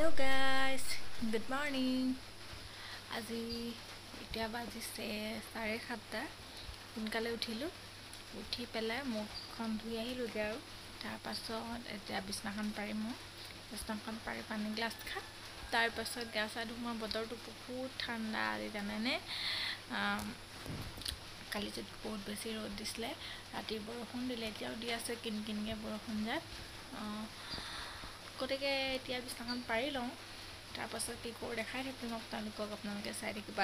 Hello guys, good morning. আজি এতিয়া বাজিছে 7:30 সোনকালে উঠিলো উঠি পেলাই মুখখন ধুই আহিলোগে আৰু তাৰ পাছত এতিয়া বিছনাখন পাৰি পানী গ্লাছ খা তাৰ পাছত গা চা ধুমা বতৰটো বহুত ঠাণ্ডা আজি জানেনে কালি যদি বহুত বেছি ৰ'দ দিছিলে ৰাতি বৰষুণ দিলে এতিয়াও দি আছে কিনকিনকে বৰষুণ যায় গতিকে এতিয়া বিছনাখন পাৰি লওঁ তাৰ পাছত কি কৰোঁ দেখাই থাকিম আপোনালোকে চাই থাকিব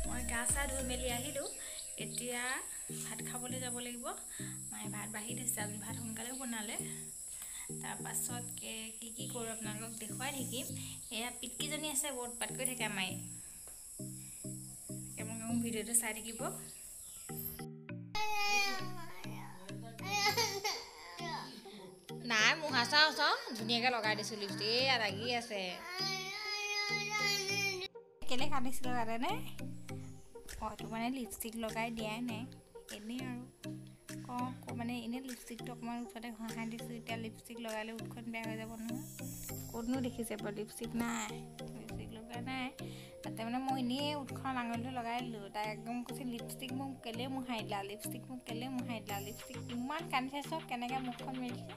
মই গা চা ধুই মেলি আহিলোঁ এতিয়া ভাত খাবলৈ যাব লাগিব মায়ে ভাত বাঢ়ি দিছে আজি ভাত সোনকালে বনালে তাৰ পাছত কি কৰোঁ আপোনালোকক দেখুৱাই থাকিম এয়া পিটকিজনী আছে বহুত পাতকৈ থাকে মায়ে মোৰ ভিডিঅ'টো চাই থাকিব নাই মুহা চাওঁ ধুনীয়াকৈ লগাই দিছোঁ লিপষ্টিক এয়া লাগি আছে কেলে কান্দিছিলে জানেনে হয়তো মানে লিপষ্টিক লগাই দিয়াই নাই এনেই আৰু মানে এনেই লিপষ্টিকটো অকণমান ওচৰতে ঘঁহাই দিছোঁ এতিয়া লিপষ্টিক লগালে উঠখন বেয়া হৈ যাব নহয় ক'তনো দেখিছে বাৰু লিপষ্টিক নাই লিপষ্টিক লগা নাই তাতে মানে মই এনেই উঠখন আঙুলিটো লগাই দিলোঁ তাই একদম কৈছে লিপষ্টিক মোক কেলে মোহাই দিলা লিপষ্টিক ইমান কান্দিছে চব কেনেকৈ মুখখন মেলিছে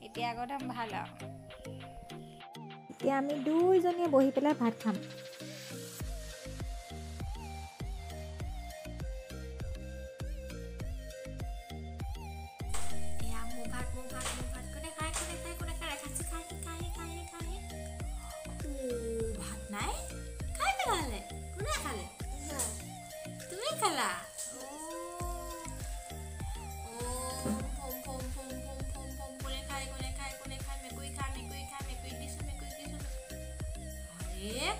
এতিয়া আগতে ভাল আৰু এতিয়া আমি দুইজনীয়ে বহি পেলাই ভাত খাম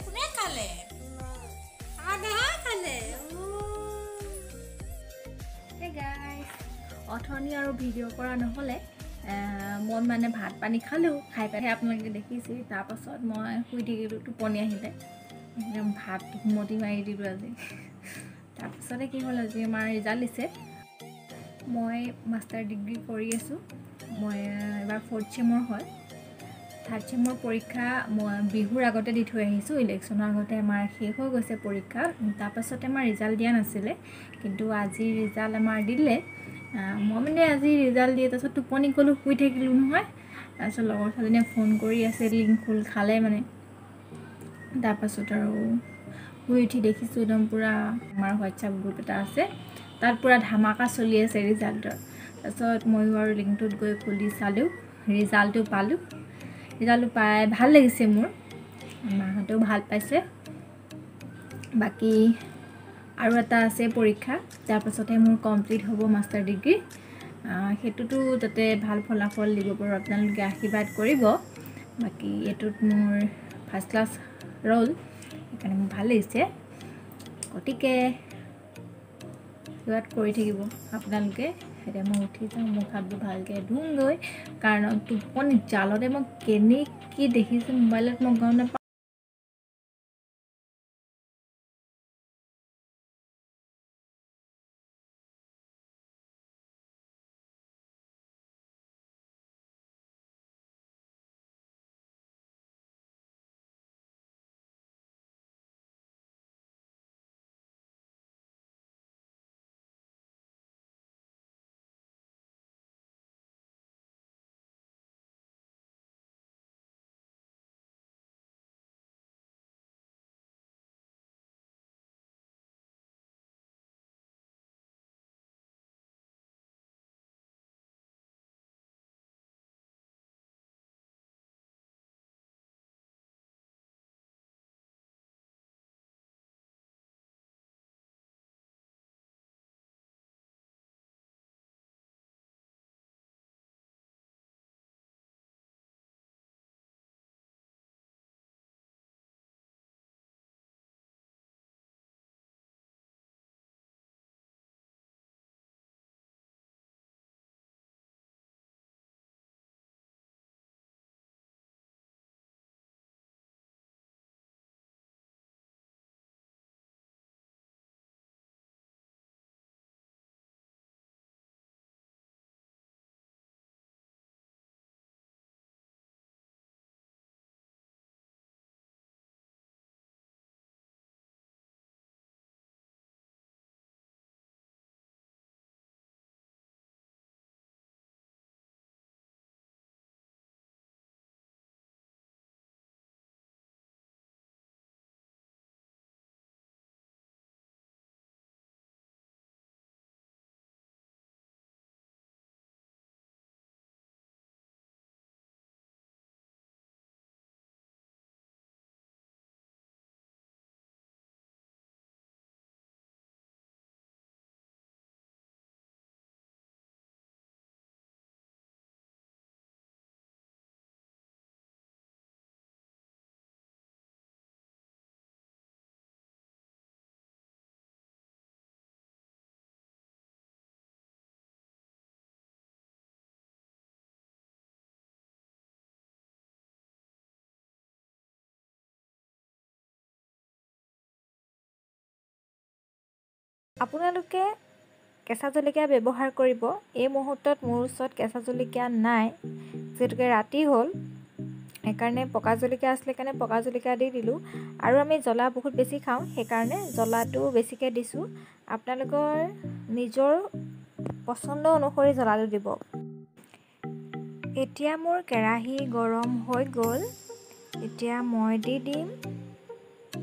কোনে খালে অথনি আৰু ভিডিঅ' কৰা নহ'লে মই মানে ভাত পানী খালোঁ খাই পেলাই আপোনালোকে দেখিছে তাৰপাছত মই শুই থাকিলোঁ টোপনি আহিলে একদম ভাত ঘুমতি মাৰি দিলোঁ আজি তাৰপিছতে কি হ'ল আজি আমাৰ ৰিজাল্ট দিছে মই মাষ্টাৰ ডিগ্ৰী কৰি আছোঁ মই এবাৰ 4th চেমৰ হয় 3rd চেমৰ পৰীক্ষা মই বিহুৰ আগতে দি থৈ আহিছোঁ ইলেকশ্যনৰ আগতে আমাৰ শেষ হৈ গৈছে পৰীক্ষা তাৰপাছতে আমাৰ ৰিজাল্ট দিয়া নাছিলে কিন্তু আজি ৰিজাল্ট আমাৰ দিলে মই মানে আজি ৰিজাল্ট দিয়ে তাৰপিছত টোপনি গ'লোঁ শুই থাকিলোঁ নহয় তাৰপিছত লগৰ ছোৱালীজনীয়ে ফোন কৰি আছে লিংক খোল খালে মানে তাৰপাছত আৰু শুই উঠি দেখিছোঁ একদম পূৰা আমাৰ হোৱাটছআপ গ্ৰুপ এটা আছে তাত পূৰা ধামাকা চলি আছে ৰিজাল্টৰ তাৰপিছত ময়ো আৰু লিংকটোত গৈ খুলি চালোঁ ৰিজাল্টটো পালোঁ ৰিজাল্টটো পাই ভাল লাগিছে মোৰ মাহঁতেও ভাল পাইছে বাকী আৰু এটা আছে পৰীক্ষা তাৰপাছতহে মোৰ কমপ্লিট হ'ব মাষ্টাৰ ডিগ্ৰী সেইটোতো যাতে ভাল ফলাফল দিব পাৰোঁ আপোনালোকে আশীৰ্বাদ কৰিব বাকী এইটোত মোৰ ফাৰ্ষ্ট ক্লাছ ৰ'ল সেইকাৰণে মোৰ ভাল লাগিছে গতিকে কিবা কৰি থাকিব আপোনালোকে এতিয়া মই উঠি যাওঁ, মুখ হাতবোৰ ভালকৈ ধুওঁগৈ, কাৰণ টোপনি জালতে মই কেনে কি দেখিছোঁ মোবাইলত মই গম নাপাওঁ। আপোনালোকে কেঁচা জলকীয়া ব্যৱহাৰ কৰিব। এই মুহূৰ্তত মোৰ ওচৰত কেঁচা জলকীয়া নাই, যিহেতুকে ৰাতি হ'ল, সেইকাৰণে পকা জলকীয়া আছিলে কাৰণে পকা জলকীয়া দি দিলোঁ। আৰু আমি জ্বলা বহুত বেছি খাওঁ, সেইকাৰণে জ্বলাটো বেছিকৈ দিছোঁ। আপোনালোকৰ নিজৰ পচন্দ অনুসৰি জ্বলাটো দিব। এতিয়া মোৰ কেৰাহী গৰম হৈ গ'ল। এতিয়া মই দি দিম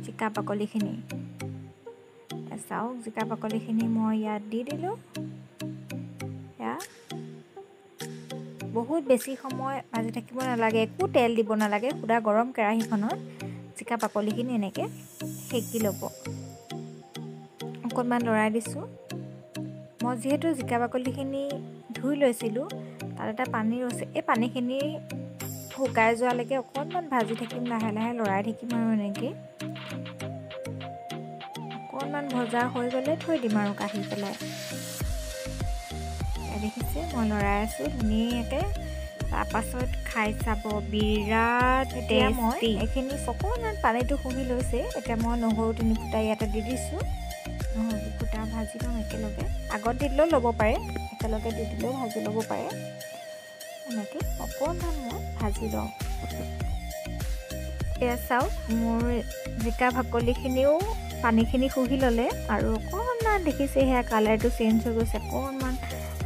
জিকা বাকলিখিনি। চাওক, জিকা বাকলিখিনি মই ইয়াত দি দিলোঁ। এয়া বহুত বেছি সময় ভাজি থাকিব নালাগে, একো তেল দিব নালাগে। সুদা গৰম কেৰাহীখনত জিকা বাকলিখিনি এনেকৈ সেকি ল'ব। অকণমান লৰাই দিছোঁ। মই যিহেতু জিকা বাকলিখিনি ধুই লৈছিলোঁ, তাত এটা পানী ৰৈছে। এই পানীখিনি শুকাই যোৱালৈকে অকণমান ভাজি থাকিম, লাহে লাহে লৰাই থাকিম আৰু এনেকৈ। অকণমান ভজা হৈ গ'লে থৈ দিম আৰু কাঢ়ি পেলাই। দেখিছে, মই লৰাই আছোঁ ধুনীয়াকৈ। তাৰপাছত খাই চাব, বিৰাট টেষ্টি। এইখিনি অকণমান পানীটো শুহি লৈছে। এতিয়া মই নহৰু 3 ফুটা ইয়াতে দি দিছোঁ। নহৰু 2 ফুটা ভাজি ল'ম একেলগে। আগত দি দিলেও ল'ব পাৰে, একেলগে দি দিলেও ভাজি ল'ব পাৰে। এনেকৈ অকণমান মই ভাজি লওঁ। এয়া চাওক, মোৰ জিকা বাকলিখিনিও পানীখিনি শুহি ল'লে আৰু অকণমান দেখিছে, সেয়া কালাৰটো চেঞ্জ হৈ গৈছে, অকণমান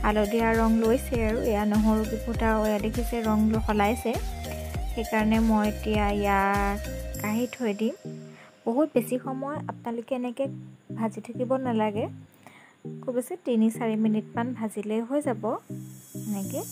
হালধীয়া ৰং লৈছে। আৰু এয়া নহৰু 2 ফুটা এয়া দেখিছে ৰং সলাইছে। সেইকাৰণে মই এতিয়া ইয়াক কাঢ়ি থৈ দিম। বহুত বেছি সময় আপোনালোকে এনেকৈ ভাজি থাকিব নালাগে, খুব বেছি 3-4 মিনিটমান ভাজিলেই হৈ যাব এনেকৈ।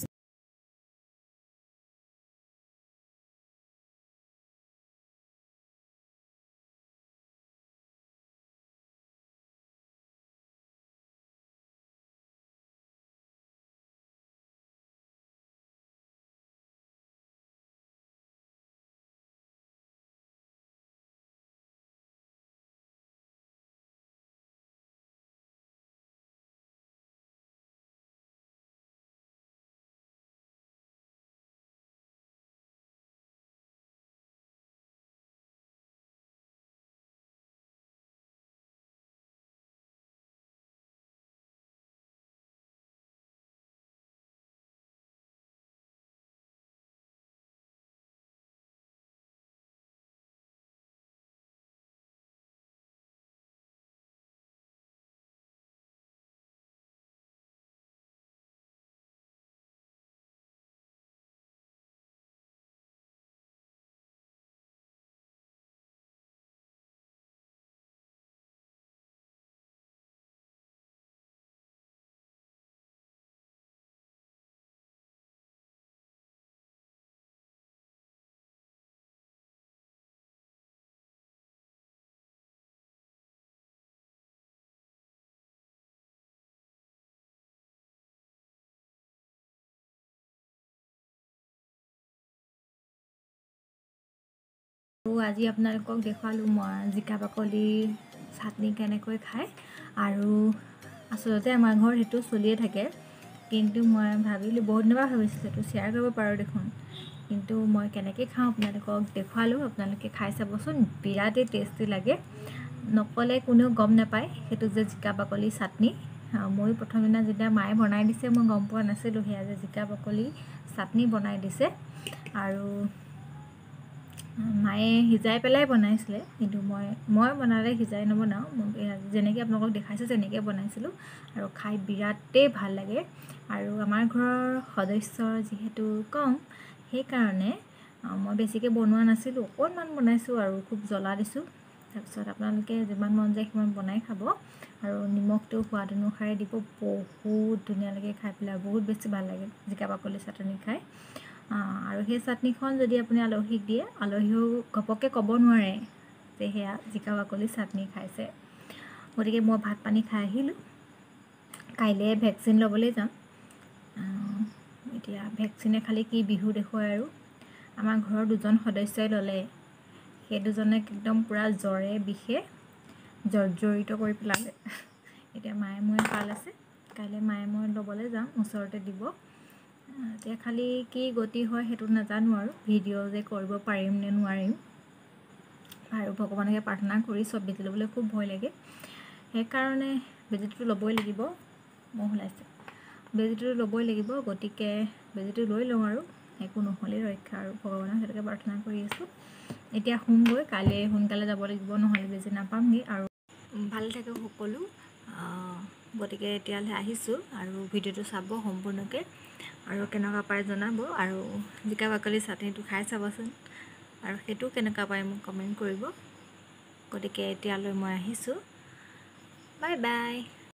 আজি আপোনালোকক দেখুৱালোঁ মই জিকা বাকলিৰ চাটনি কেনেকৈ খায়। আৰু আচলতে আমাৰ ঘৰত সেইটো চলিয়ে থাকে, কিন্তু মই ভাবিলোঁ বহুত দিনৰ পৰা ভাবিছিলোঁ সেইটো শ্বেয়াৰ কৰিব পাৰোঁ দেখোন। কিন্তু মই কেনেকৈ খাওঁ আপোনালোকক দেখুৱালোঁ, আপোনালোকে খাই চাবচোন, বিৰাটেই টেষ্টি লাগে। নক'লে কোনেও গম নাপায় সেইটো যে জিকা বাকলি চাটনি। ময়ো প্ৰথম দিনা যেতিয়া মায়ে বনাই দিছে মই গম পোৱা নাছিলোঁ সেয়া যে জিকা বাকলি চাটনি বনাই দিছে। আৰু মায়ে সিজাই পেলাই বনাইছিলে, কিন্তু মই বনালে সিজাই নবনাওঁ, যেনেকৈ আপোনালোকক দেখাইছোঁ তেনেকৈ বনাইছিলোঁ। আৰু খাই বিৰাটেই ভাল লাগে। আৰু আমাৰ ঘৰৰ সদস্যৰ যিহেতু কম, সেইকাৰণে মই বেছিকৈ বনোৱা নাছিলোঁ, অকণমান বনাইছোঁ আৰু খুব জ্বলা দিছোঁ। তাৰপিছত আপোনালোকে যিমান মন যায় সিমান বনাই খাব। আৰু নিমখটো সোৱাদ অনুসাৰে দিব। বহুত ধুনীয়া লাগে খাই পেলাই, বহুত বেছি ভাল লাগে জিকা বাকলি চাটনি খাই। আৰু সেই চাটনিখন যদি আপুনি আলহীক দিয়ে, আলহীও ঘপককৈ ক'ব নোৱাৰে যে সেয়া জিকা বাকলি চাটনি খাইছে। গতিকে মই ভাত পানী খাই আহিলোঁ। কাইলৈ ভেকচিন ল'বলৈ যাম। এতিয়া ভেকচিনে খালি কি বিহু দেখুৱায় আৰু। আমাৰ ঘৰৰ দুজন সদস্যই ল'লে, সেই দুজনে একদম পূৰা জ্বৰে বিষে জৰ্জৰিত কৰি পেলালে। এতিয়া মায়ে মই ভাল আছে, কাইলৈ মায়ে মই ল'বলৈ যাম, ওচৰতে দিব। এতিয়া খালি কি গতি হয় সেইটো নাজানো আৰু, ভিডিঅ' যে কৰিব পাৰিম নে নোৱাৰিম। আৰু ভগৱানকে প্ৰাৰ্থনা কৰিছোঁ, বেজি ল'বলৈ খুব ভয় লাগে, সেইকাৰণে বেজিটো ল'বই লাগিব। মহ ওলাইছে, বেজিটো ল'বই লাগিব। গতিকে বেজিটো লৈ লওঁ আৰু, একো নহ'লেই ৰক্ষা আৰু, ভগৱানক সেইটোকে প্ৰাৰ্থনা কৰি আছোঁ। এতিয়া শুমগৈ, কাইলৈ সোনকালে যাব লাগিব, নহ'লে বেজি নাপামগৈ। আৰু ভালে থাকে সকলো। গতিকে এতিয়ালৈ আহিছোঁ, আৰু ভিডিঅ'টো চাব সম্পূৰ্ণকৈ, আৰু কেনেকুৱা পায় জনাব। আৰু জিকা বাকলি চাটনিটো খাই চাবচোন, আৰু সেইটো কেনেকুৱা পায় মোক কমেণ্ট কৰিব। গতিকে এতিয়ালৈ মই আহিছোঁ, বাই বাই।